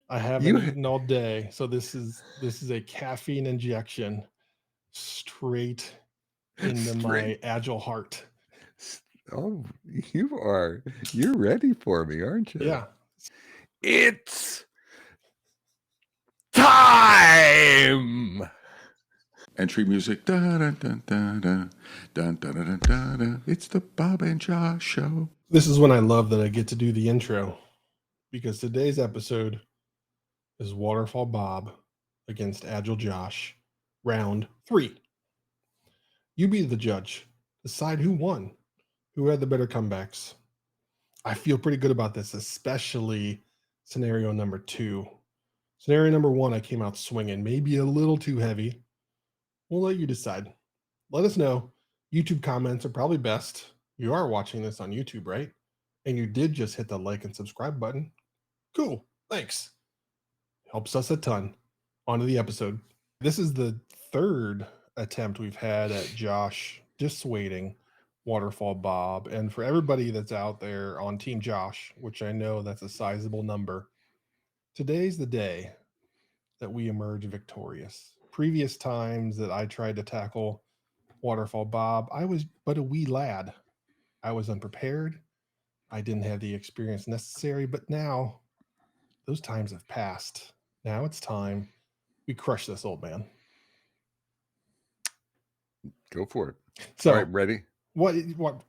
I haven't You eaten all day, so this is a caffeine injection straight into straight. my agile heart. Oh, you're ready for me, aren't you? Yeah. It's time. Entry music. Da, da, da, da, da, da, da, da, da, da. It's the Bob and Josh show. This is when I love that I get to do the intro because today's episode is Waterfall Bob against Agile Josh, round 3. You be the judge. Decide who won, who had the better comebacks. I feel pretty good about this, especially scenario number 2. Scenario number 1, I came out swinging, maybe a little too heavy. We'll let you decide. Let us know. YouTube comments are probably best. You are watching this on YouTube, right? And you did just hit the like and subscribe button. Cool. Thanks. Helps us a ton. On to the episode. This is the third attempt we've had at Josh dissuading Waterfall Bob. And for everybody that's out there on Team Josh, which I know that's a sizable number, today's the day that we emerge victorious. Previous times that I tried to tackle Waterfall Bob, I was but a wee lad. I was unprepared. I didn't have the experience necessary, but now those times have passed. Now it's time we crush this old man. Go for it. All right, So, ready? what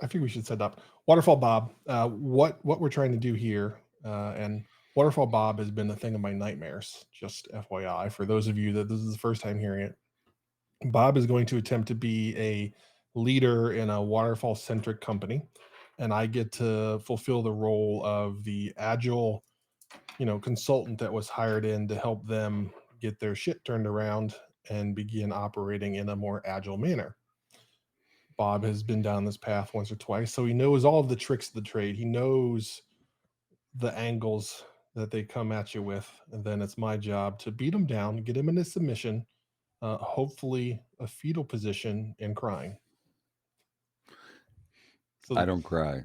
I think we should set up Waterfall Bob. What we're trying to do here, and Waterfall Bob has been a thing of my nightmares. Just FYI, for those of you that this is the first time hearing it, Bob is going to attempt to be a leader in a waterfall centric company, and I get to fulfill the role of the agile, consultant that was hired in to help them get their shit turned around and begin operating in a more agile manner. Bob has been down this path once or twice, so he knows all of the tricks of the trade. He knows the angles that they come at you with, and then it's my job to beat him down, get him into submission, hopefully a fetal position and crying. I So, don't cry.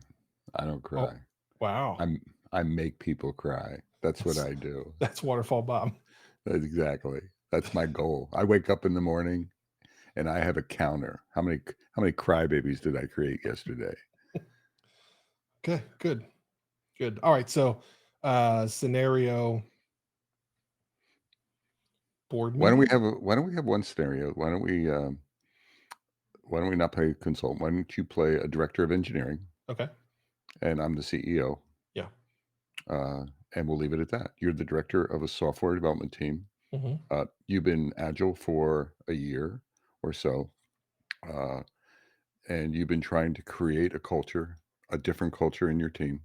I don't oh, cry. wow, I'm I make people cry. That's what that's I do. that's Waterfall Bob. That's exactly. That's my goal. I wake up in the morning and I have a counter. How many crybabies did I create yesterday? Okay, good, good. All right, so scenario board meeting. Why don't we have one scenario? Why don't we not play consultant? Why don't you play a director of engineering Okay, and I'm the CEO, yeah. uh, and we'll leave it at that. You're the director of a software development team. Hmm. You've been agile for a year or so, uh, and you've been trying to create a different culture in your team.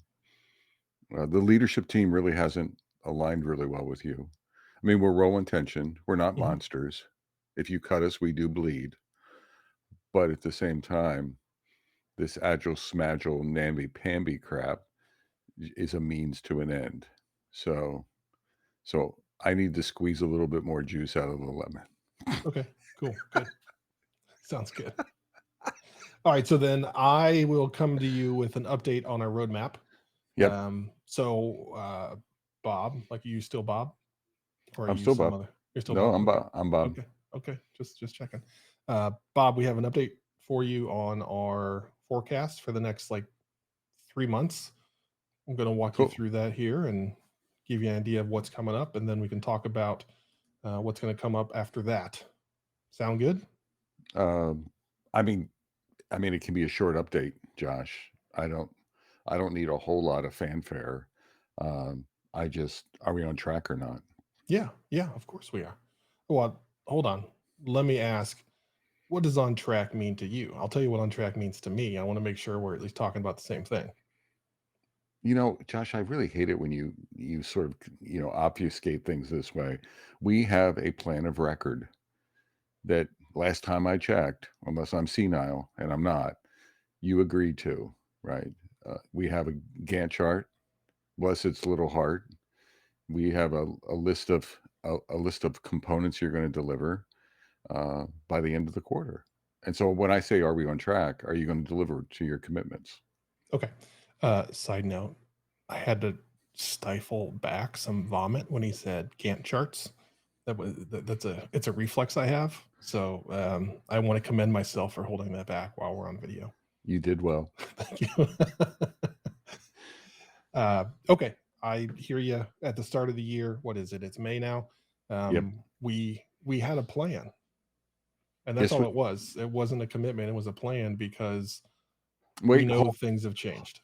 The leadership team really hasn't aligned really well with you. I mean, we're rolling tension. We're not Hmm. monsters. If you cut us, we do bleed. But at the same time, this agile smagile namby pamby crap is a means to an end. So so I need to squeeze a little bit more juice out of the lemon. Okay, cool, good. Sounds good. All right, so then I will come to you with an update on our roadmap. Yep, Bob, like, are you still Bob, or are I'm you still some Bob. other? You're still No, Bob. Okay, I'm Bob. okay, okay. Just checking. Bob, we have an update for you on our forecast for the next like 3 months. I'm going to walk you Cool. through that here and give you an idea of what's coming up, and then we can talk about what's going to come up after that. Sound good? Um, I mean, it can be a short update, Josh. I don't need a whole lot of fanfare. Are we on track or not? Yeah, yeah. Of course we are. Well, hold on. Let me ask. What does on track mean to you? I'll tell you what on track means to me. I want to make sure we're at least talking about the same thing. You know, Josh, I really hate it when you sort of, obfuscate things this way. We have a plan of record that last time I checked, unless I'm senile and I'm not, you agreed to, right? We have a Gantt chart, bless its little heart. We have a list of components you're going to deliver by the end of the quarter. And so when I say, are we on track? Are you going to deliver to your commitments? Okay. Side note, I had to stifle back some vomit when he said Gantt charts. It's a reflex I have. So I want to commend myself for holding that back while we're on video. You did well. Thank you. Okay, I hear you. At the start of the year, what is it? It's May now. Yep. We had a plan, and that's Yes. all it was. It wasn't a commitment; it was a plan because we Wait. know things have changed.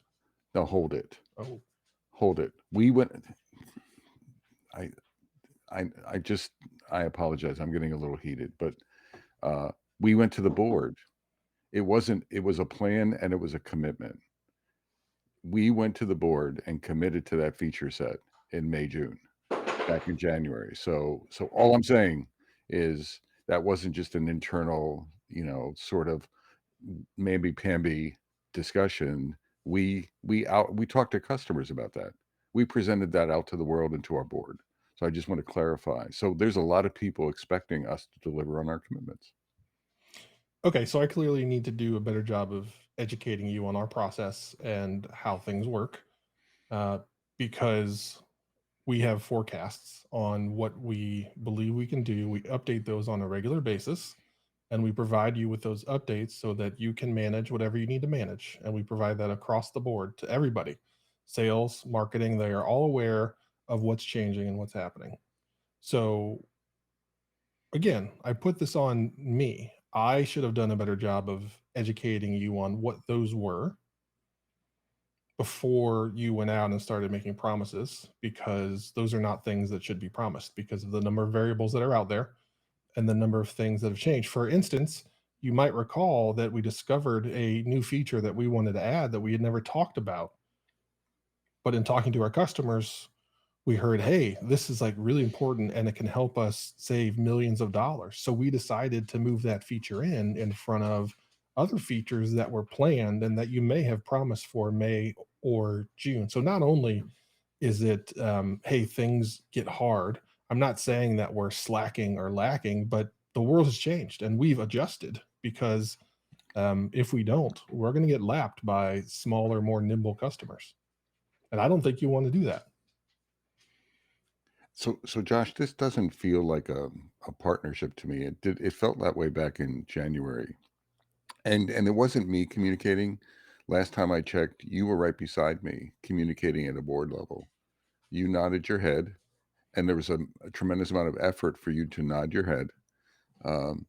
No, hold it. Oh, Hold it. We went. I. I just. I apologize. I'm getting a little heated, but we went to the board. It wasn't. It was a plan and it was a commitment. We went to the board and committed to that feature set in May, June, back in January. So all I'm saying is that wasn't just an internal, sort of mamby-pamby discussion. We talked to customers about that. We presented that out to the world and to our board. So I just want to clarify. So there's a lot of people expecting us to deliver on our commitments. okay. So I clearly need to do a better job of educating you on our process and how things work, uh, because we have forecasts on what we believe we can do. We update those on a regular basis, and we provide you with those updates so that you can manage whatever you need to manage. And we provide that across the board to everybody. Sales, marketing, they are all aware of what's changing and what's happening. So again, I put this on me. I should have done a better job of educating you on what those were before you went out and started making promises, because those are not things that should be promised because of the number of variables that are out there and the number of things that have changed. For instance, you might recall that we discovered a new feature that we wanted to add that we had never talked about. But in talking to our customers, we heard, hey, this is like really important and it can help us save millions of dollars. So we decided to move that feature in front of other features that were planned and that you may have promised for May or June. So not only is it, hey, things get hard. I'm not saying that we're slacking or lacking, but the world has changed and we've adjusted because if we don't, we're going to get lapped by smaller, more nimble customers. And I don't think you want to do that. So Josh, this doesn't feel like a partnership to me. It felt that way back in January. And it wasn't me communicating. Last time I checked, you were right beside me communicating at a board level. You nodded your head, and there was a tremendous amount of effort for you to nod your head.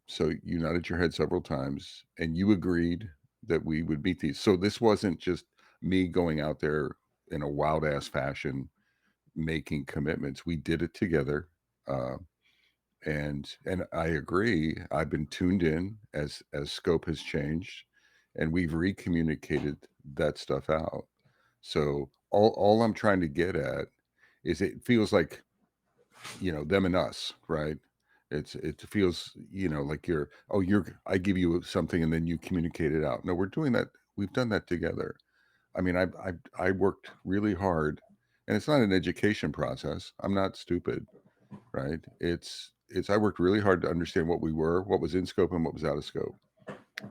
So you nodded your head several times, and you agreed that we would meet these. So this wasn't just me going out there in a wild ass fashion making commitments. We did it together. Uh, and I agree. I've been tuned in as scope has changed, and we've recommunicated that stuff out. So all I'm trying to get at is it feels like, them and us, right? It feels, like I give you something and then you communicate it out. No, we're doing that. We've done that together. I mean, I worked really hard, and it's not an education process. I'm not stupid, right? It's I worked really hard to understand what was in scope and what was out of scope.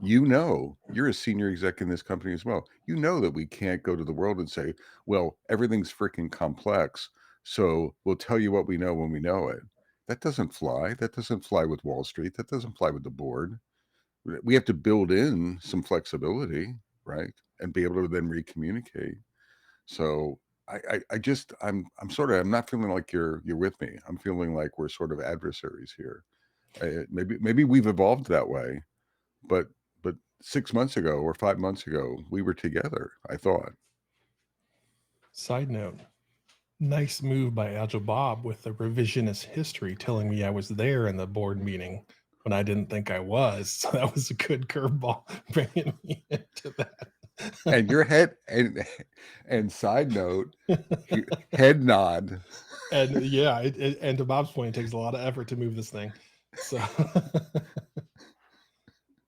You're a senior exec in this company as well. You know that we can't go to the world and say, well, everything's freaking complex, so we'll tell you what we know when we know it. That doesn't fly. That doesn't fly with Wall Street. That doesn't fly with the board. We have to build in some flexibility, right? And be able to then recommunicate. So I'm sort of I'm not feeling like you're with me. I'm feeling like we're sort of adversaries here. Maybe we've evolved that way, but 6 months ago or 5 months ago we were together. I thought. Side note, nice move by Agile Bob with the revisionist history telling me I was there in the board meeting when I didn't think I was. So that was a good curveball bringing me into that. And your head and side note, head nod. And yeah, and to Bob's point, it takes a lot of effort to move this thing. So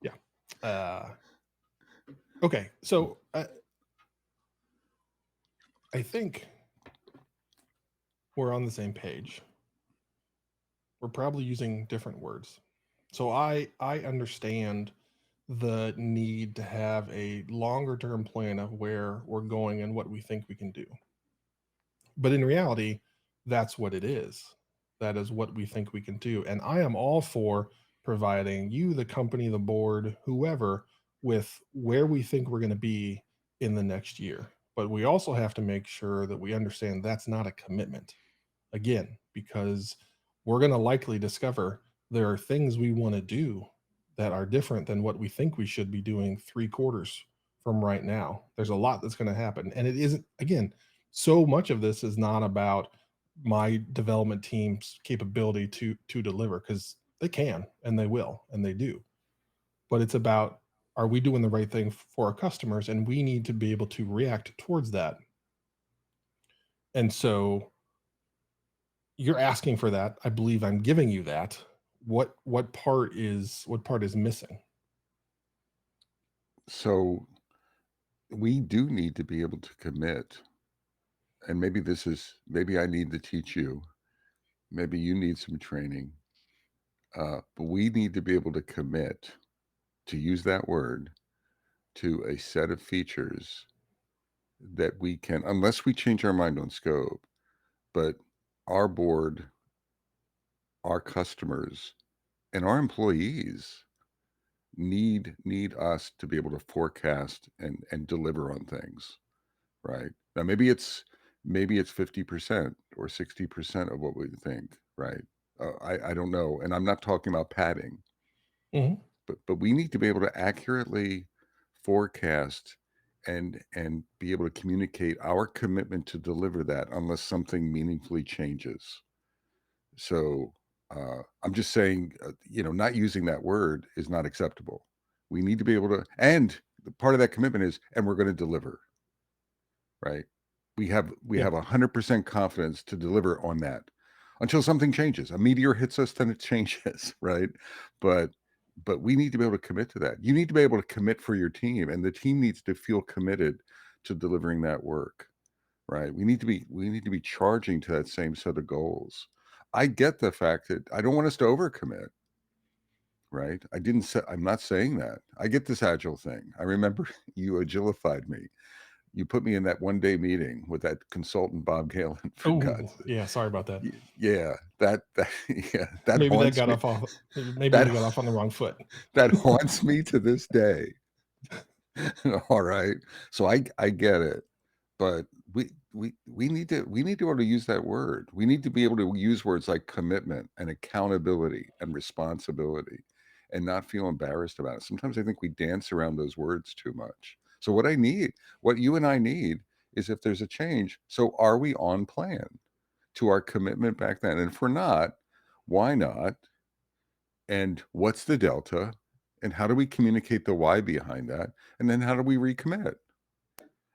yeah. Okay, so I think we're on the same page. We're probably using different words. So I understand the need to have a longer term plan of where we're going and what we think we can do. But in reality, that's what it is. That is what we think we can do. And I am all for providing you, the company, the board, whoever, with where we think we're going to be in the next year. But we also have to make sure that we understand that's not a commitment. Again, because we're going to likely discover there are things we want to do that are different than what we think we should be doing 3 quarters from right now. There's a lot that's going to happen. And it isn't, again, so much of this is not about my development team's capability to deliver, because they can and they will and they do. But it's about, are we doing the right thing for our customers? And we need to be able to react towards that. And so you're asking for that. I believe I'm giving you that. What part is missing? So we do need to be able to commit. And maybe I need to teach you. Maybe you need some training. But we need to be able to commit, to use that word, to a set of features that we can, unless we change our mind on scope, but our board, our customers, and our employees need us to be able to forecast and deliver on things, right? Now maybe it's 50% or 60% of what we think, right? I don't know, and I'm not talking about padding, Mhm. but we need to be able to accurately forecast and be able to communicate our commitment to deliver that unless something meaningfully changes. So I'm just saying, not using that word is not acceptable. We need to be able to, and part of that commitment is, and we're going to deliver, right? We have Yeah. 100% confidence to deliver on that until something changes. A meteor hits us, then it changes, right? But but we need to be able to commit to that. You need to be able to commit for your team, and the team needs to feel committed to delivering that work, right? We need to be charging to that same set of goals. I get the fact that I don't want us to overcommit, right? I'm not saying that. I get this agile thing. I remember you agilified me. You put me in that one-day meeting with that consultant Bob Galen, for Oh, God's sake. yeah, sorry about that. Yeah, that yeah, that Maybe that haunts got me. maybe That we got off on the wrong foot. that haunts me to this day. All right. So I get it. But we need to be able to use that word. We need to be able to use words like commitment and accountability and responsibility and not feel embarrassed about it. Sometimes I think we dance around those words too much. So what you and I need is, if there's a change, so are we on plan to our commitment back then? And if we're not, why not? And what's the delta? And how do we communicate the why behind that? And then how do we recommit?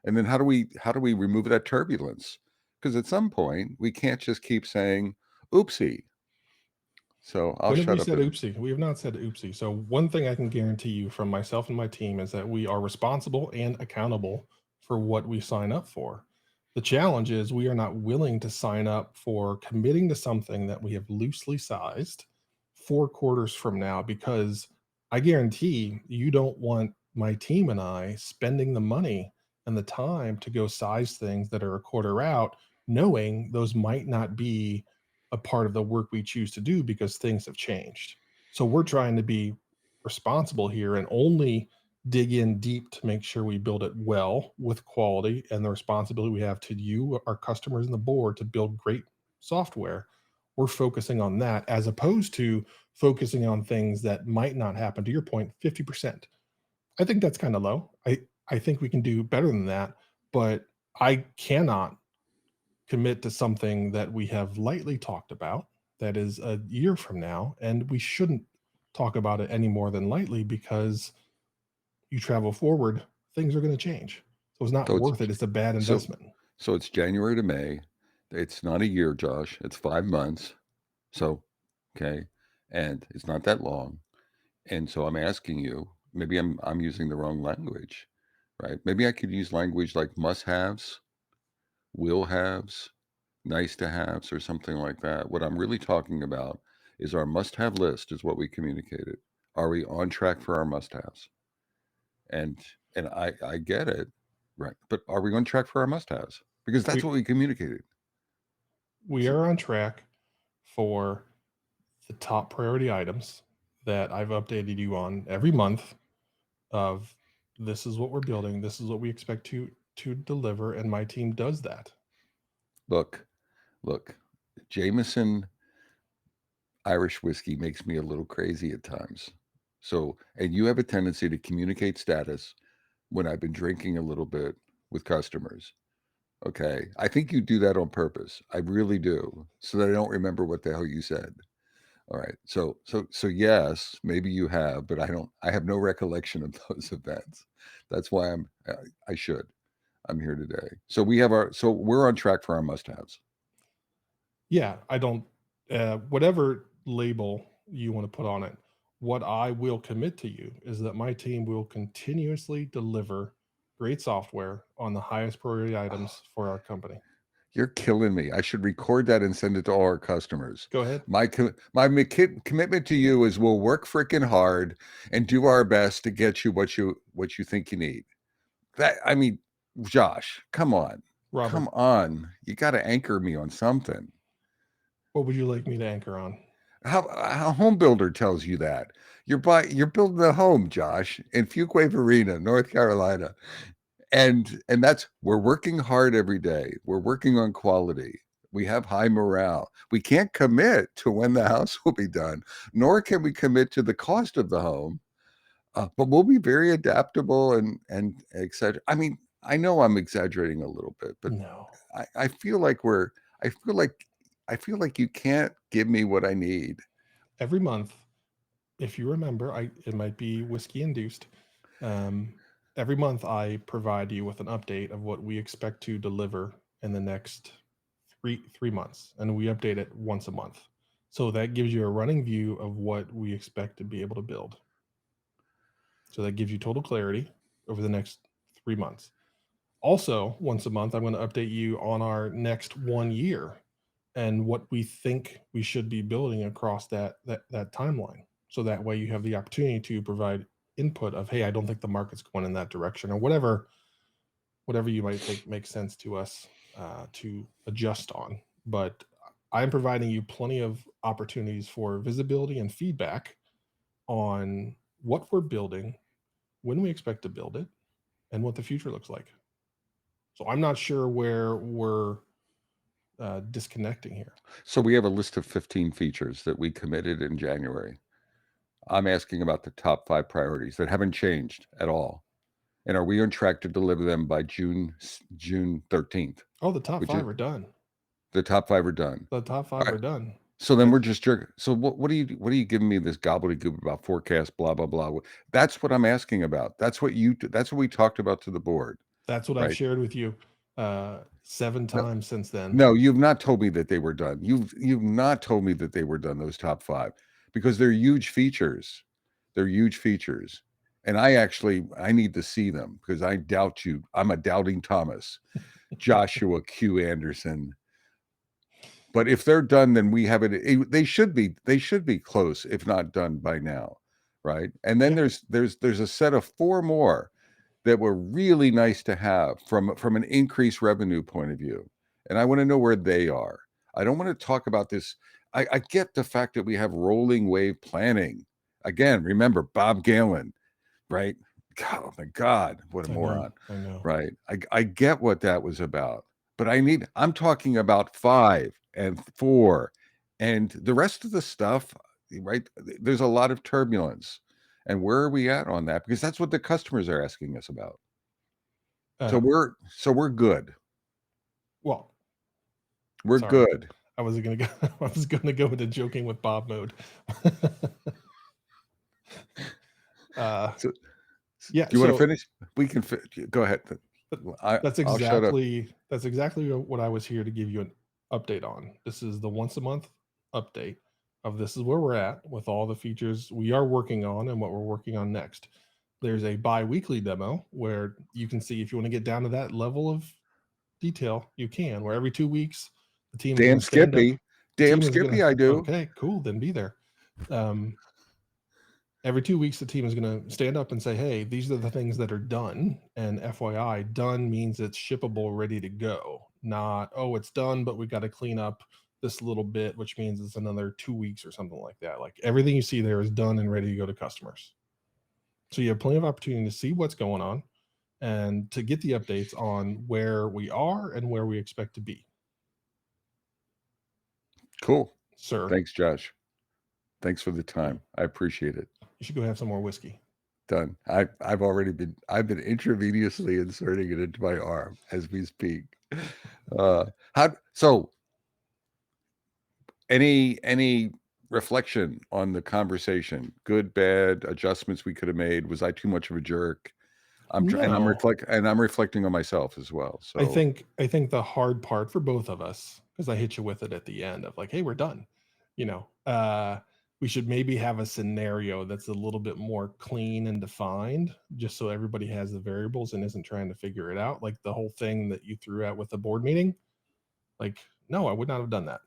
And then how do we remove that turbulence? Because at some point we can't just keep saying oopsie. So I'll When have we shut up said there. oopsie? We have not said oopsie. So one thing I can guarantee you from myself and my team is that we are responsible and accountable for what we sign up for. The challenge is we are not willing to sign up for committing to something that we have loosely sized 4 quarters from now, because I guarantee you don't want my team and I spending the money and the time to go size things that are a quarter out, knowing those might not be a part of the work we choose to do because things have changed. So we're trying to be responsible here and only dig in deep to make sure we build it well with quality, and the responsibility we have to you, our customers, and the board to build great software. We're focusing on that as opposed to focusing on things that might not happen. To your point, 50%. I think that's kind of low. I think we can do better than that, but I cannot commit to something that we have lightly talked about that is a year from now, and we shouldn't talk about it any more than lightly, because you travel forward, things are going to change. So it's not So it's worth it. It's a bad so investment. so it's January to May. It's not a year, Josh. It's 5 months. So okay, and it's not that long. And so I'm asking you, maybe I'm using the wrong language, right? Maybe I could use language like must-haves, will-haves, nice to haves, or something like that. What I'm really talking about is our must-have list is what we communicated. Are we on track for our must-haves? And I get it, right? But are we on track for our must-haves? Because that's We what we communicated. we are on track for the top priority items that I've updated you on every month of this is what we're building, this is what we expect to deliver, and my team does that. Look, look, Jameson Irish whiskey makes me a little crazy at times. So, and you have a tendency to communicate status when I've been drinking a little bit with customers. Okay. I think you do that on purpose. I really do. So that I don't remember what the hell you said. All right. So yes, maybe you have, but I have no recollection of those events. That's why I should. I'm here today. So we're on track for our must-haves. Yeah, I don't, whatever label you want to put on it, what I will commit to you is that my team will continuously deliver great software on the highest priority items for our company. You're killing me. I should record that and send it to all our customers. Go ahead. My commitment to you is we'll work freaking hard and do our best to get you what you think you need. That I mean, Josh, come on. Robert, Come on. You got to anchor me on something. what would you like me to anchor on? How a home builder tells you that. You're building a home, Josh, in Fuquay Arena, North Carolina. And that's we're working hard every day. We're working on quality. We have high morale. We can't commit to when the house will be done, nor can we commit to the cost of the home. But we'll be very adaptable and etc. I mean, I know I'm exaggerating a little bit, but No. I feel like I feel like you can't give me what I need. Every month, if you remember, it might be whiskey induced. Every month, I provide you with an update of what we expect to deliver in the next three months, and we update it once a month. So that gives you a running view of what we expect to be able to build. So that gives you total clarity over the next 3 months. Also, once a month, I'm going to update you on our next 1 year and what we think we should be building across that timeline. So that way you have the opportunity to provide input of, hey, I don't think the market's going in that direction, or whatever you might think makes sense to us to adjust on. But I'm providing you plenty of opportunities for visibility and feedback on what we're building, when we expect to build it, and what the future looks like. So I'm not sure where we're disconnecting here. So we have a list of 15 features that we committed in January. I'm asking about the top 5 priorities that haven't changed at all. And are we on track to deliver them by June 13th? Oh, the top 5 are done. The top 5 are done. The top 5 are done. So then we're just jerking. So what are you giving me this gobbledygook about forecast, blah, blah, blah. That's what I'm asking about. That's what we talked about to the board. That's what I've shared with you 7 times since then. No, you've not told me that they were done. You've not told me that they were done, those top 5, because they're huge features. They're huge features. And I need to see them because I doubt you. I'm a doubting Thomas. Joshua Q. Anderson. But if they're done, then we have it. They should be close, if not done by now, right? And then there's a set of 4 more that were really nice to have from an increased revenue point of view, and I want to know where they are. I don't want to talk about this. I get the fact that we have rolling wave planning. Again, remember Bob Galen, right? God, oh my God, what a moron! I know. Right? I get what that was about, but I'm talking about 5 and 4 and the rest of the stuff, right? There's a lot of turbulence. And where are we at on that? Because that's what the customers are asking us about. So we're good. Well, we're good. I was gonna go into joking with Bob mode. So, yeah. Do you want to finish? We can go ahead. That's exactly what I was here to give you an update on. This is the once a month update of this is where we're at with all the features we are working on and what we're working on next. There's a bi-weekly demo where you can see if you want to get down to that level of detail, you can, where every 2 weeks the team is going to stand up. Damn Skippy, I do. Okay, cool, then be there. Every 2 weeks the team is going to stand up and say, hey, these are the things that are done. And FYI, done means it's shippable, ready to go. Not, oh, it's done, but we got to clean up this little bit, which means it's another 2 weeks or something like that. Like everything you see there is done and ready to go to customers. So you have plenty of opportunity to see what's going on and to get the updates on where we are and where we expect to be. Cool. Sir, Thanks, Josh. Thanks for the time. I appreciate it. you should go have some more whiskey. Done. I've been intravenously inserting it into my arm as we speak. How so any reflection on the conversation? Good, bad, adjustments we could have made? Was I too much of a jerk? No, I'm reflecting on myself as well. I So think I think the hard part for both of us, because I hit you with it at the end of like, hey, we're done. You know, we should maybe have a scenario that's a little bit more clean and defined, just so everybody has the variables and isn't trying to figure it out. Like the whole thing that you threw out with the board meeting. Like, no, I would not have done that,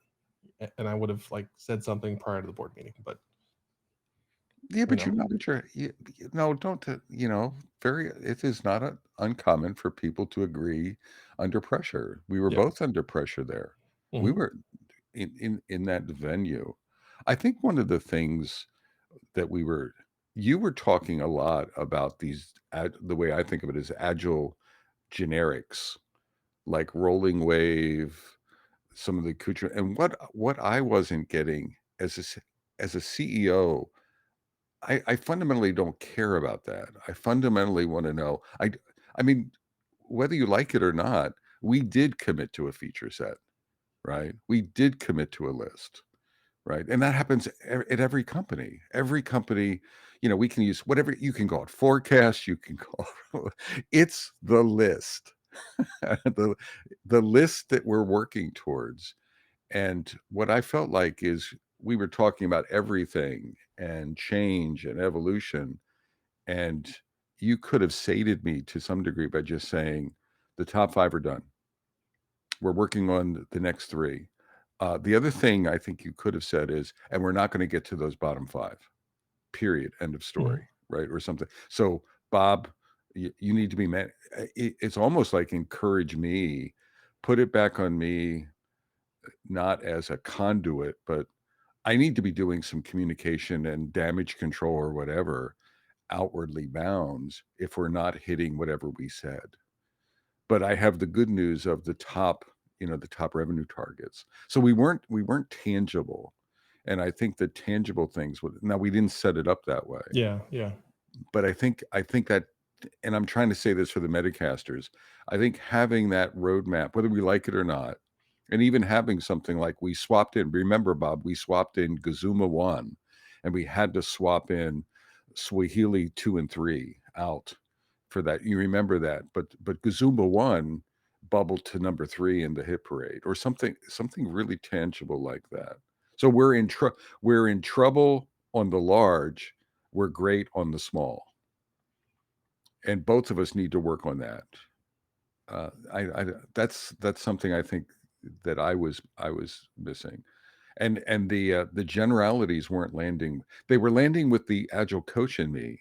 and I would have like said something prior to the board meeting. But yeah, you but know, you're not a jerk. No, don't. Very. It is not uncommon for people to agree under pressure. We were yeah, both under pressure there. We hmm were in that venue. I think one of the things that you were talking a lot about the way I think of it is agile generics, like rolling wave, some of the accoutrement, and what I wasn't getting as a CEO. I fundamentally don't care about that. I fundamentally want to know. I mean, whether you like it or not, we did commit to a feature set, right? We did commit to a list, right? And that happens at every company. Every company, we can use whatever you can call it, forecast. You can call it's the list, the the list that we're working towards. And what I felt like is we were talking about everything and change and evolution. And you could have sated me to some degree by just saying the top five are done. We're working on the next three. The other thing I think you could have said is, and we're not going to get to those bottom five, period, end of hmm story, right? Or something. So, Bob, you need to be man. It's almost like encourage me, put it back on me, not as a conduit, but I need to be doing some communication and damage control or whatever outwardly bounds if we're not hitting whatever we said. But I have the good news of the top revenue targets. So we weren't tangible. And I think the tangible things would now we didn't set it up that way. yeah, yeah, But I think that and I'm trying to say this for the Metacasters, I think having that roadmap, whether we like it or not, and even having something like we swapped in, remember, Bob, we swapped in Gazuma 1 and we had to swap in Swahili 2 and 3 out for that. You remember that. But Gazuma 1 bubbled to number 3 in the hit parade or something really tangible like that. So we're in trouble on the large, we're great on the small. And both of us need to work on that. That's something I think that I was missing, and the generalities weren't landing. They were landing with the agile coach in me.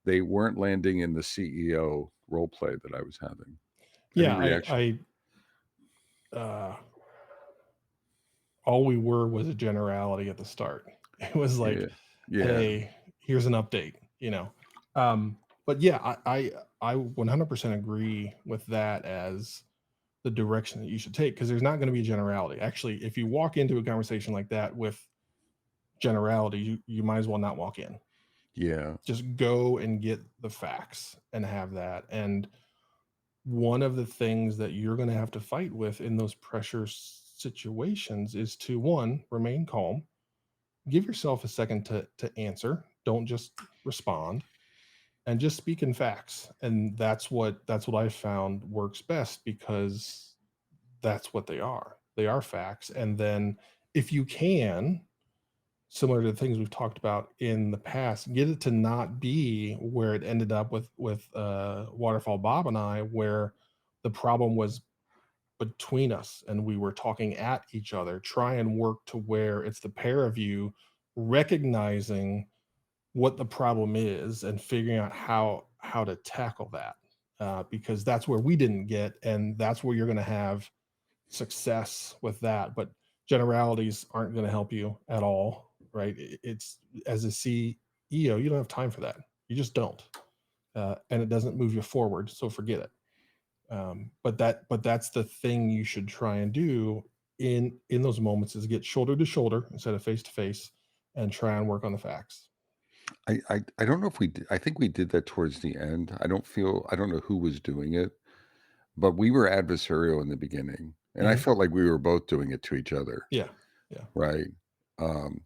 They weren't landing in the CEO role play that I was having. Any yeah. reaction? Uh, all we were was a generality at the start. It was like, Yeah, yeah, hey, here's an update, you know. Um, but yeah, I 100% agree with that as the direction that you should take because there's not going to be generality. Actually, if you walk into a conversation like that with generality, you might as well not walk in. yeah, Just go and get the facts and have that. And one of the things that you're going to have to fight with in those pressure situations is to one, remain calm, give yourself a second to answer, don't just respond, and just speak in facts. And that's what I found works best because that's what they are facts. And then if you can, similar to the things we've talked about in the past, get it to not be where it ended up with Waterfall Bob and I, where the problem was between us and we were talking at each other. Try and work to where it's the pair of you recognizing what the problem is and figuring out how to tackle that, because that's where we didn't get, and that's where you're going to have success with that. But Generalities aren't going to help you at all, right? It's as a CEO, you don't have time for that. You just don't, and it doesn't move you forward. So forget it. But that's the thing you should try and do in those moments is get shoulder to shoulder instead of face to face, and try and work on the facts. I don't know if we did. I think we did that towards the end. I don't know who was doing it, but we were adversarial in the beginning, and I Hmm. felt like we were both doing it to each other, Yeah, yeah. right? Um,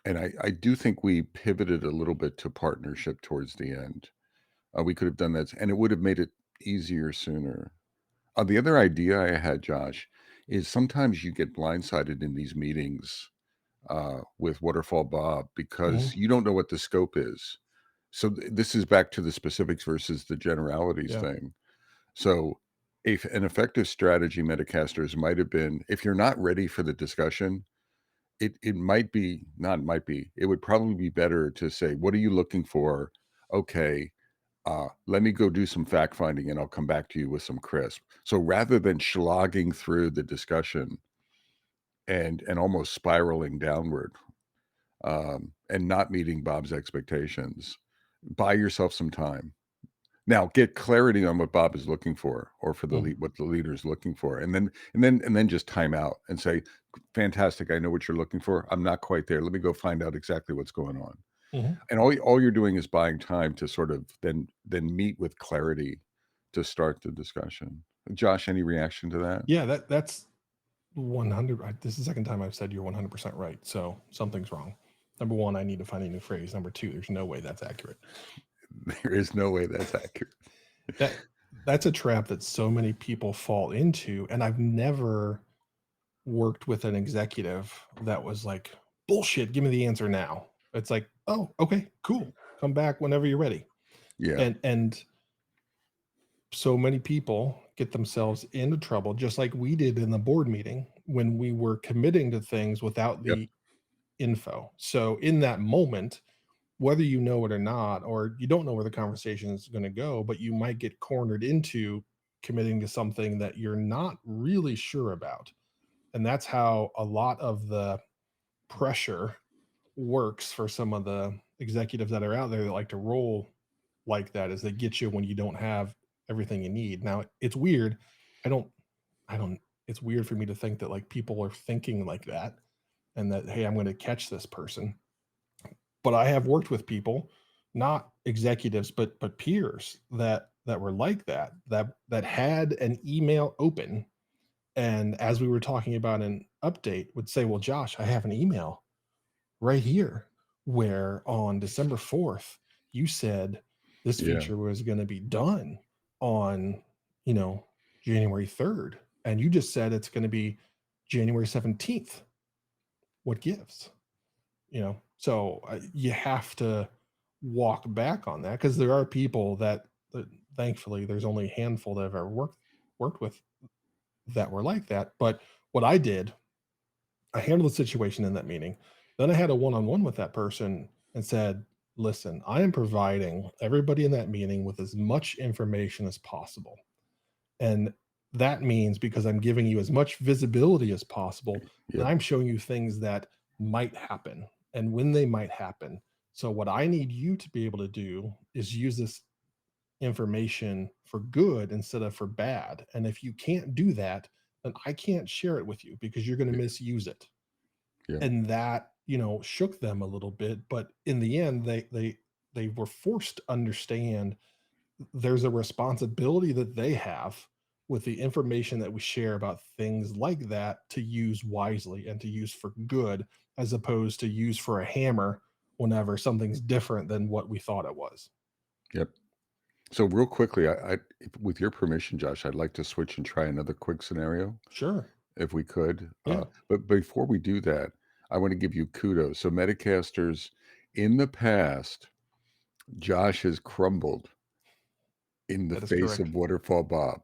and I do think we pivoted a little bit to partnership towards the end. We could have done that, and it would have made it easier sooner. The other idea I had, Josh, is sometimes you get blindsided in these meetings with Waterfall Bob Hmm. because you don't know what the scope is. So this is back to the specifics versus the generalities Yeah. thing. So if an effective strategy, Metacasters, might have been if you're not ready for the discussion, it might be not might be, it would probably be better to say, "What are you looking for?" Okay, let me go do some fact finding and I'll come back to you with some crisp. So rather than slogging through the discussion and almost spiraling downward, and not meeting Bob's expectations, buy yourself some time. Now, get clarity on what Bob is looking for, or for the Mm-hmm. what the leader is looking for, and then just time out and say, "Fantastic, I know what you're looking for. I'm not quite there. Let me go find out exactly what's going on." Hmm. And all you're doing is buying time to sort of then meet with clarity to start the discussion. Josh, any reaction to that? Yeah, that's 100. This is the second time I've said you're 100% right. So something's wrong. Number one, I need to find a new phrase. Number two, there's no way that's accurate. There is no way that's accurate. That that's a trap that so many people fall into, and I've never worked with an executive that was like, "Bullshit, give me the answer now." It's like, "Oh, okay, cool. Come back whenever you're ready." Yeah. And so many people get themselves into trouble just like we did in the board meeting when we were committing to things without Yep. the info. So in that moment, whether you know it or not, or you don't know where the conversation is going to go, but you might get cornered into committing to something that you're not really sure about. And that's how a lot of the pressure works for some of the executives that are out there that like to roll like that, is they get you when you don't have everything you need. Now it's weird. I don't I don't it's weird for me to think that like people are thinking like that, and that, hey, I'm going to catch this person. But I have worked with people, not executives, but peers that were like that, that had an email open, and as we were talking about an update, would say, "Well, Josh, I have an email right here where on December 4th, you said this Yeah. feature was going to be done on, you know, January 3rd. And you just said it's going to be January 17th. What gives?" So you have to walk back on that, because there are people that thankfully there's only a handful that I've ever worked with that were like that. But what I did, I handled the situation in that meeting. Then I had a one-on-one with that person and said, "Listen, I am providing everybody in that meeting with as much information as possible. And that means, because I'm giving you as much visibility as possible, that Yep. I'm showing you things that might happen and when they might happen. So what I need you to be able to do is use this information for good instead of for bad. And if you can't do that, then I can't share it with you because you're going to Yep. misuse it." Yep. And that, shook them a little bit, but in the end they were forced to understand there's a responsibility that they have with the information that we share about things like that, to use wisely and to use for good, as opposed to use for a hammer whenever something's different than what we thought it was. Yep. So real quickly, with your permission, Josh, I'd like to switch and try another quick scenario Sure. if we could. Yeah. But before we do that, I want to give you kudos. So Metacasters, in the past, Josh has crumbled in the That is face correct. of Waterfall Bob.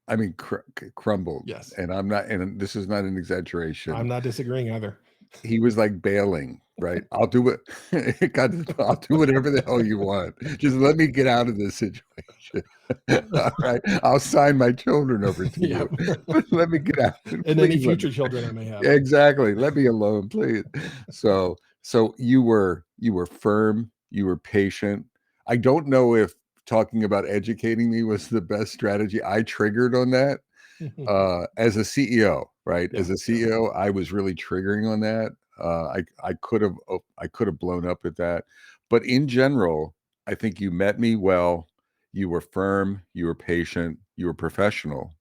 I mean, crumbled. Yes. And I'm not, and this is not an exaggeration. I'm not disagreeing either. He was like bailing. right? I'll do it. God, I'll do whatever the hell you want. Just let me get out of this situation. All right. I'll sign my children over to Yeah. you. But let me get out. And any Please let me. future children I may have. Exactly. Let me alone, please. So you were firm, you were patient. I don't know if talking about educating me was the best strategy. I triggered on that as a CEO, right? Yeah, As a yeah. CEO, I was really triggering on that. I could have blown up at that, but in general, I think you met me well. You were firm, you were patient, you were professional,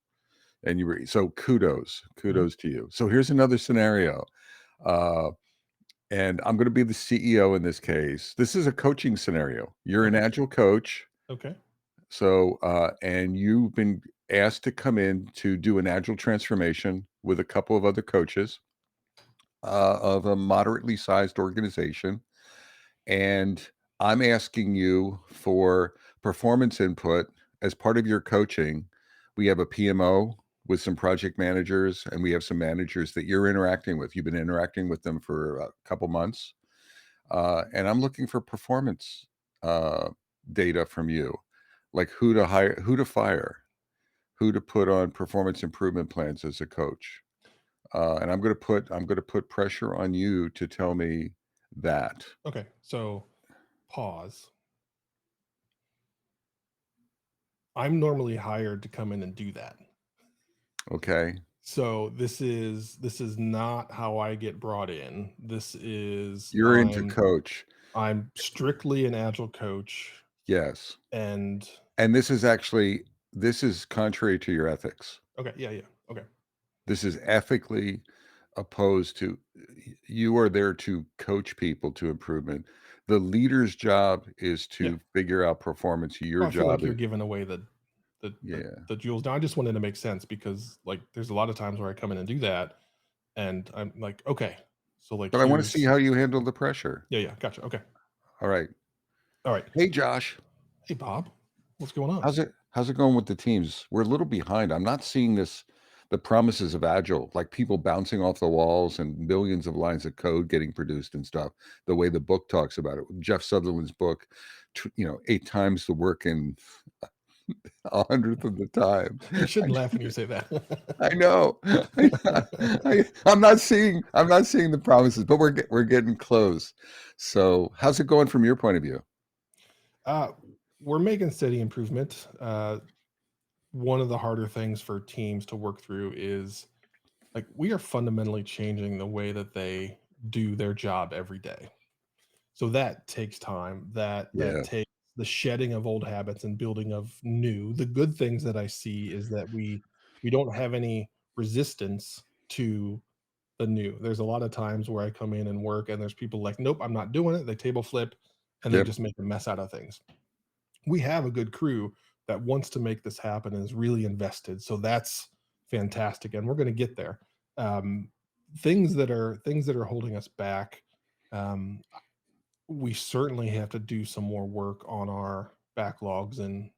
and you were so Mhm. kudos to you. So here's another scenario, uh, and I'm going to be the CEO in this case. This is a coaching scenario. You're an Okay, agile coach, okay, so, and you've been asked to come in to do an agile transformation with a couple of other coaches of a moderately sized organization. And I'm asking you for performance input as part of your coaching. We have a PMO with some project managers, and we have some managers that you're interacting with. You've been interacting with them for a couple months. And I'm looking for performance uh, data from you, like who to hire, who to fire, who to put on performance improvement plans as a coach. And I'm going to put pressure on you to tell me that. okay. So pause. I'm normally hired to come in and do that. Okay. So this is not how I get brought in. This is You're into coach. I'm strictly an agile coach, Yes. and And this is contrary to your ethics. okay, yeah, yeah. Okay. This is ethically opposed to you are there to coach people to improvement. The leader's job is Yeah. to figure out performance. Your Well, I feel like job you're is giving away yeah. the jewels. Now I just wanted to make sense because like there's a lot of times where I come in and do that and I'm like, okay, so like But I want to see here's how you handle the pressure. yeah, yeah, gotcha. Okay. All right. All right. Hey Josh, Hey Bob, what's going on? how's it going with the teams? We're a little behind. I'm not seeing the promises of agile, like people bouncing off the walls and millions of lines of code getting produced and stuff. The way the book talks about it, Jeff Sutherland's book, 8 times the work in 100th of the time. You shouldn't laugh when you say I that. know. I'm not seeing the promises, but we're getting close. So how's it going from your point of view? uh, we're making steady improvement. One of the harder things for teams to work through is like we are fundamentally changing the way that they do their job every day. So that takes time. That Yeah. takes the shedding of old habits and building of new. The good things that I see is that we don't have any resistance to the new. There's a lot of times where I come in and work and there's people like, nope, I'm not doing it. They table flip and they Yep. just make a mess out of things. We have a good crew that wants to make this happen and is really invested. So that's fantastic, and we're going to get there. Um, things that are holding us back. Um, we certainly have to do some more work on our backlogs and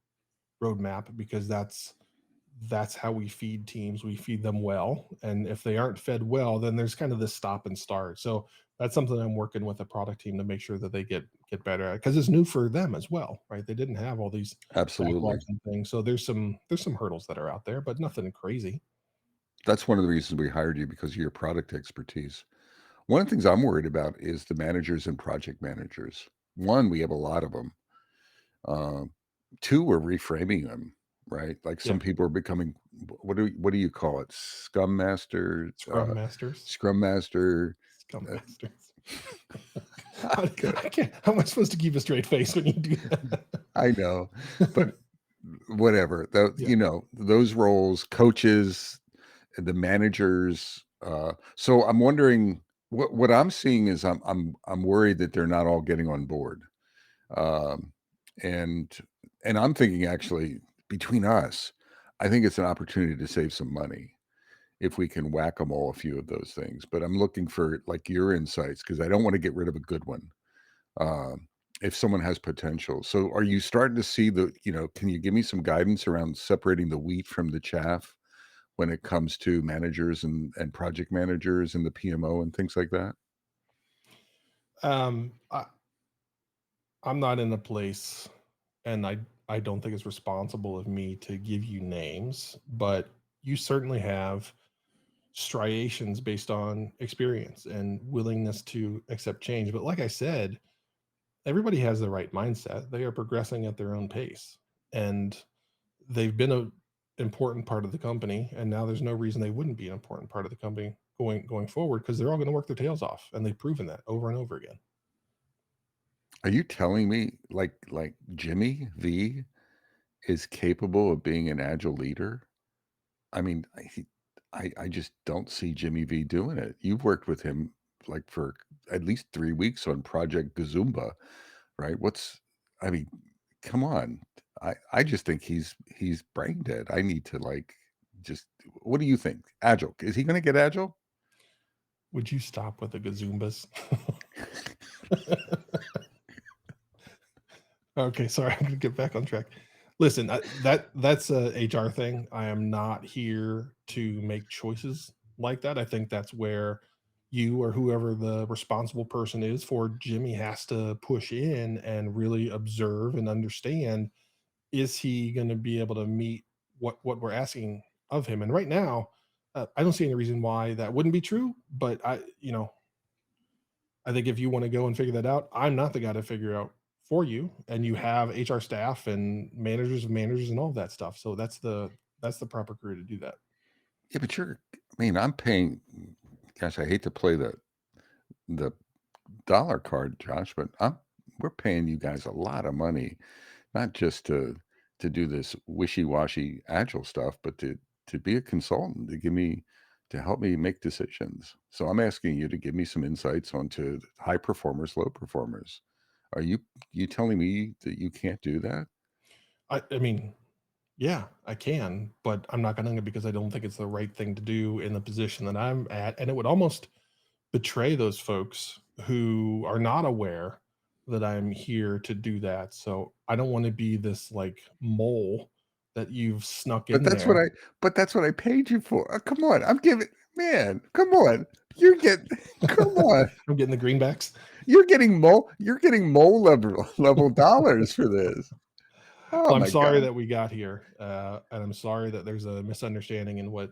roadmap because that's how we feed teams. We feed them well, and if they aren't fed well, then there's kind of this stop and start. So that's something I'm working with the product team to make sure that they get better at because it's new for them as well, right? They didn't have all these Absolutely. backlogs and things, so there's some hurdles that are out there, but nothing crazy. That's one of the reasons we hired you because of your product expertise. One of the things I'm worried about is the managers and project managers. One, we have a lot of them. Um, two, we're reframing them, right? Like Yeah, some people are becoming what do you call it? Scrum masters, Scrum master. scum Uh, masters. I can't. How am I supposed to keep a straight face when you do I know, but that? whatever. Yeah. Those roles, coaches, the managers. So I'm wondering what I'm seeing is I'm worried that they're not all getting on board. Um, and I'm thinking actually between us, I think it's an opportunity to save some money if we can whack them all a few of those things. But I'm looking for like your insights because I don't want to get rid of a good one. Um, if someone has potential. So are you starting to see can you give me some guidance around separating the wheat from the chaff when it comes to managers and project managers and the PMO and things like that? I, I'm not in a place, and I don't think it's responsible of me to give you names, but you certainly have striations based on experience and willingness to accept change. But like I said, everybody has the right mindset. They are progressing at their own pace, and they've been a important part of the company, and now there's no reason they wouldn't be an important part of the company going forward, because they're all going to work their tails off, and they've proven that over and over again. Are you telling me like Jimmy V is capable of being an agile leader? I mean, I just don't see Jimmy V doing it. You've worked with him like for at least 3 weeks on Project Gazumba, right? I mean, come on. I just think he's brain dead. I need to like just what do you think? Agile. Is he gonna get agile? Would you stop with the gazoombas? Okay, sorry, I'm gonna get back on track. Listen, that's a HR thing. I am not here to make choices like that. I think that's where you or whoever the responsible person is for Jimmy has to push in and really observe and understand, is he going to be able to meet what we're asking of him? And right now, I don't see any reason why that wouldn't be true. But I think if you want to go and figure that out, I'm not the guy to figure out for you. And you have HR staff and managers of managers and all of that stuff. So that's the proper career to do that. Yeah, but I mean, I'm paying gosh, I hate to play the dollar card, Josh, but we're paying you guys a lot of money, not just to do this wishy-washy agile stuff, but to be a consultant, to help me make decisions. So I'm asking you to give me some insights onto high performers, low performers. Are you telling me that you can't do that? I mean, yeah, I can, but I'm not going to, because I don't think it's the right thing to do in the position that I'm at. And it would almost betray those folks who are not aware that I'm here to do that. So I don't want to be this like mole that you've snuck But in that's what there. I paid you for. Come on, I'm giving man, come on. You're getting come on. I'm getting the greenbacks. You're getting mole level dollars for this. Oh Well, I'm my sorry god. that we got here, and I'm sorry that there's a misunderstanding in what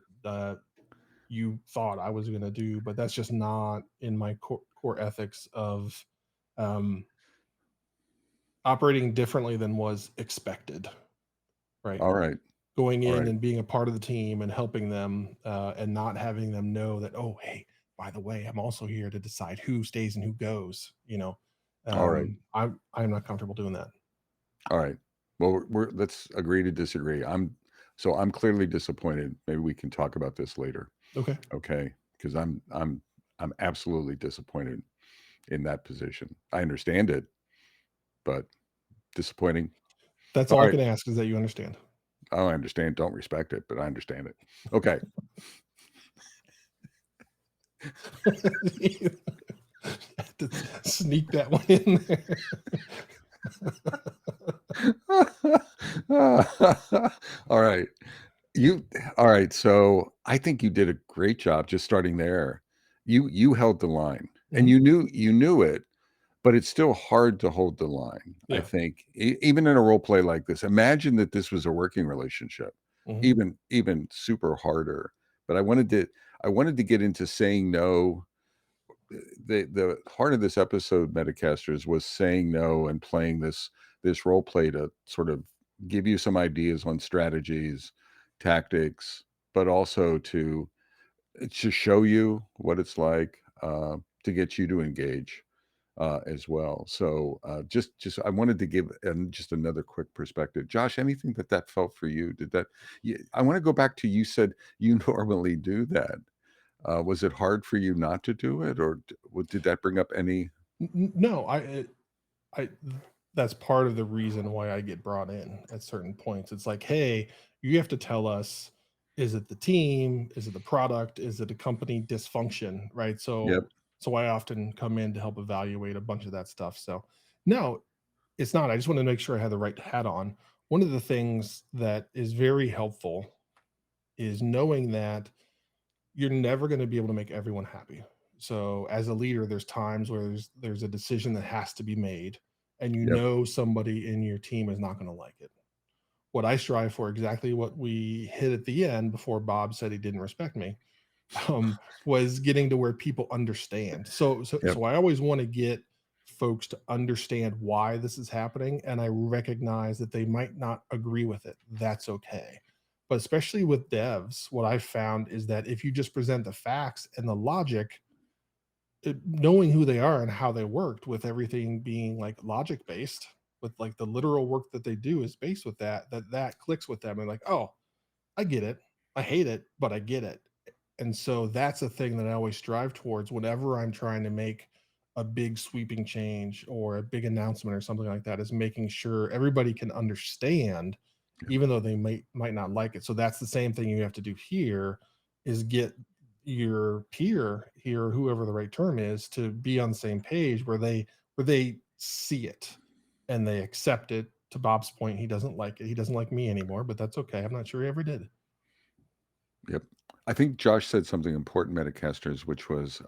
you thought I was going to do, but that's just not in my core ethics of um, operating differently than was expected. Right, All right. going All in right. and being a part of the team and helping them, and not having them know that, oh, hey, by the way, I'm also here to decide who stays and who goes. All right. I'm not comfortable doing that. All right. Well, let's agree to disagree. I'm clearly disappointed. Maybe we can talk about this later. Okay, Okay? Because I'm absolutely disappointed in that position. I understand it, but disappointing. that's All all I right. can ask, is that you understand. Oh, I understand. Don't respect it, but I understand it. Okay. You had to sneak that one in there. All right. You all right, so I think you did a great job just starting there. You held the line, and Mhm. you knew it, but it's still hard to hold the line, I Yeah. think, even in a role play like this. Imagine that this was a working relationship, Mhm. even super harder, but I wanted to get into saying no. The heart of this episode, Metacasters, was saying no and playing this role play to sort of give you some ideas on strategies, tactics, but also to show you what it's like to get you to engage as well. So just I wanted to give just another quick perspective. Josh, anything that felt for you? I want to go back to you said you normally do that. Was it hard for you not to do it, or did that bring up any? No, I that's part of the reason why I get brought in at certain points. It's like, hey, you have to tell us, is it the team? Is it the product? Is it a company dysfunction? Right. So Yep. so I often come in to help evaluate a bunch of that stuff. So no, it's not. I just want to make sure I have the right hat on. One of the things that is very helpful is knowing that you're never going to be able to make everyone happy. So as a leader, there's times where there's a decision that has to be made, and Yep. somebody in your team is not going to like it. What I strive for, exactly what we hit at the end before Bob said he didn't respect me, was getting to where people understand. Yep. So I always want to get folks to understand why this is happening, and I recognize that they might not agree with it. That's okay. But especially with devs, what I've found is that if you just present the facts and the logic, knowing who they are and how they worked, with everything being like logic based, with like the literal work that they do is based with that clicks with them, and like, oh, I get it. I hate it, but I get it. And so that's a thing that I always strive towards whenever I'm trying to make a big sweeping change or a big announcement or something like that, is making sure everybody can understand, Yep. even though they might not like it. So that's the same thing you have to do here, is get your peer here, whoever the right term is, to be on the same page where they see it and they accept it. To Bob's point, he doesn't like it. He doesn't like me anymore, but that's okay. I'm not sure he ever did. Yep. I think Josh said something important, Metacasters, which was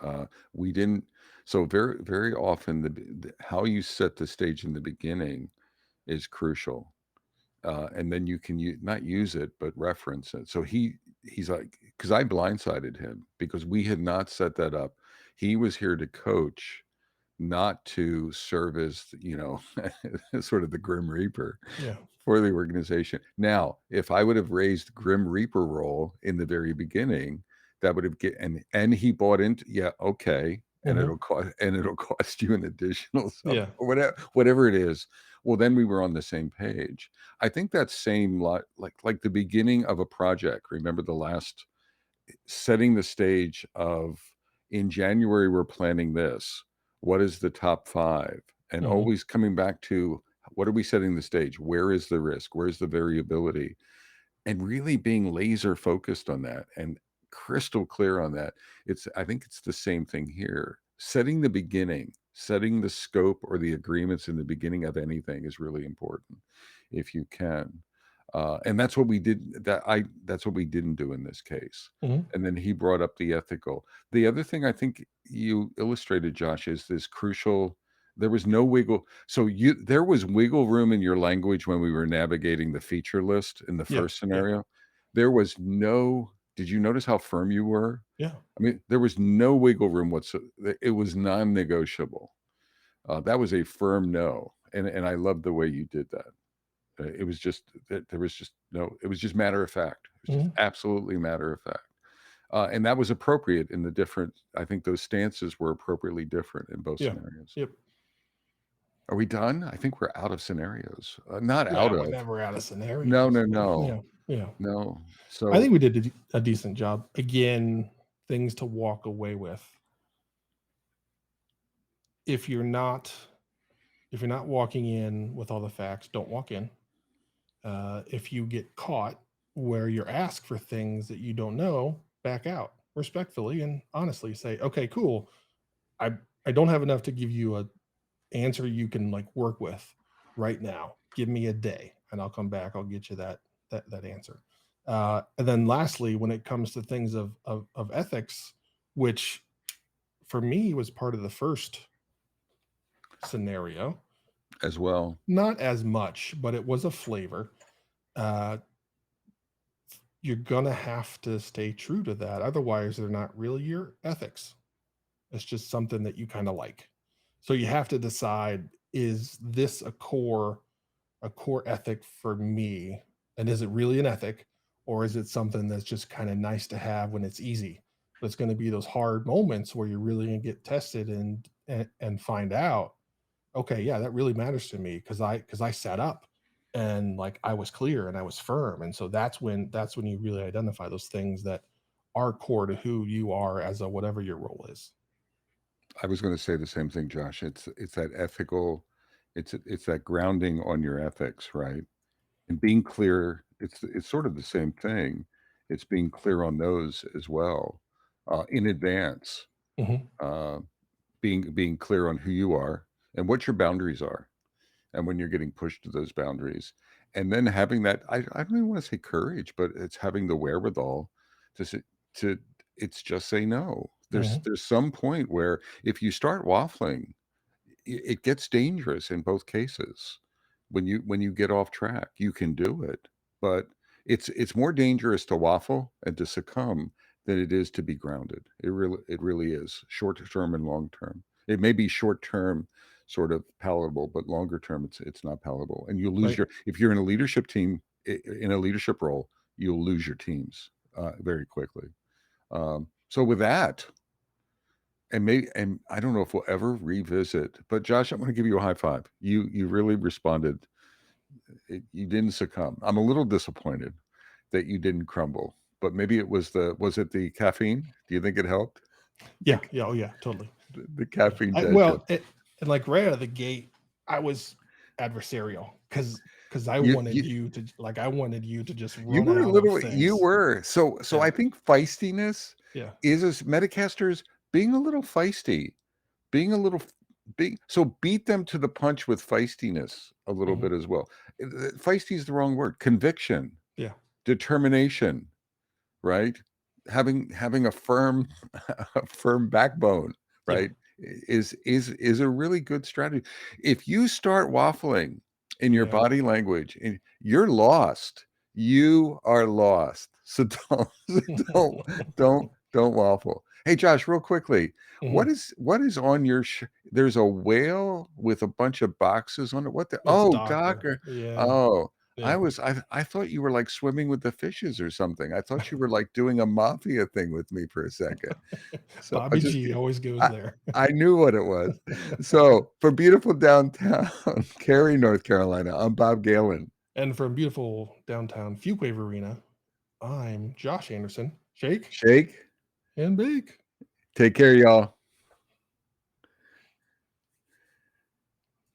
we didn't. So very, very often, how you set the stage in the beginning is crucial, and then you can not use it, but reference it. So he's like, because I blindsided him because we had not set that up. He was here to coach, not to serve as, sort of the Grim Reaper Yeah. for the organization. Now, if I would have raised Grim Reaper role in the very beginning, that would have and he bought into, yeah, okay, and Mhm. it'll cost you an additional something Yeah. or whatever it is. Well, then we were on the same page. I think that same lot, like the beginning of a project. Remember the last setting the stage of, in January we're planning this. What is the top 5? And Mhm. always coming back to, what are we setting the stage? Where is the risk? Where's the variability? And really being laser focused on that and crystal clear on that. I think it's the same thing here. Setting the beginning, setting the scope or the agreements in the beginning of anything is really important if you can. And that's what we did. That's what we didn't do in this case. Mhm. And then he brought up the ethical. The other thing I think you illustrated, Josh, is this crucial. There was no wiggle. So there was wiggle room in your language when we were navigating the feature list in the Yeah. first Yeah. scenario. There was no. Did you notice how firm you were? Yeah. I mean, there was no wiggle room whatsoever. It was non-negotiable. That was a firm no, and I love the way you did that. It was just that there was just no. It was just matter of fact. It was just Mhm. absolutely matter of fact, and that was appropriate in the different. I think those stances were appropriately different in both Yeah. scenarios. Yep. Are we done? I think we're out of scenarios. Not Yeah, out we're of. never out of No, scenarios. no, no, Yeah. Yeah. no. I think So we did a decent job. Again, things to walk away with. If you're not if you're not walking in with all the facts, don't walk in. If you get caught where you're asked for things that you don't know, back out respectfully and honestly. Say, okay, cool. I I don't have enough to give you a answer you can like work with right now. Give me a day and I'll come back. I'll get you that answer. And then lastly, when it comes to things of ethics, which for me was part of the first scenario, as well, not as much, but it was a flavor. Uh, you're gonna have to stay true to that. Otherwise, they're not really your ethics. It's just something that you kind of like. So you have to decide, is this a core ethic for me? And is it really an ethic? Or is it something that's just kind of nice to have when it's easy? But it's going to be those hard moments where you're really going to get tested and find out, okay, yeah, that really matters to me because I sat up and like I was clear and I was firm. And so that's when you really identify those things that are core to who you are as a whatever your role is. I was going to say the same thing, Josh. It's that ethical. It's that grounding on your ethics, right? And being clear. It's sort of the same thing. It's being clear on those as well, in advance. Mhm. Uh, being clear on who you are and what your boundaries are, and when you're getting pushed to those boundaries, and then having that, I don't even want to say courage, but it's having the wherewithal to say, to it's just say no. Mhm. There's some point where if you start waffling, it gets dangerous in both cases. When you get off track, you can do it, but it's more dangerous to waffle and to succumb than it is to be grounded. It really is, short term and long term. It may be short term sort of palatable, but longer term it's not palatable. And you lose Right. your if you're in a leadership team in a leadership role, you'll lose your teams very quickly. So with that, and I don't know if we'll ever revisit, but Josh, I'm going to give you a high five. You really responded. You didn't succumb. I'm a little disappointed that you didn't crumble, but maybe it was the caffeine? Do you think it helped? The, Yeah. Yeah. Oh, yeah. Totally. the Yeah. caffeine I, tension. well, it, and like right out of the gate, I was adversarial because I You wanted you you to like I wanted you to just you run were a out of little you things. were. So Yeah. I think feistiness Yeah. is as Metacasters being a little feisty. Being a little being so beat them to the punch with feistiness a little Hmm. bit as well. Feisty is the wrong word. Conviction, Yeah. determination, right? Having a firm a firm backbone, Yeah. right? Is a really good strategy. If you start waffling in your Yeah. body language, you're lost. You are lost. So don't don't waffle. Hey Josh, real quickly, Hmm. what is on your there's a whale with a bunch of boxes on it. What the It's oh Docker. Docker. Yeah. Oh, Yeah. I thought you were like swimming with the fishes or something. I thought you were like doing a mafia thing with me for a second. So I Bobby just G always goes I there. I knew what it was. So for beautiful downtown Cary, North Carolina, I'm Bob Galen. And from beautiful downtown Fuquay Arena, I'm Josh Anderson. Shake Shake. and bake. Take care, y'all.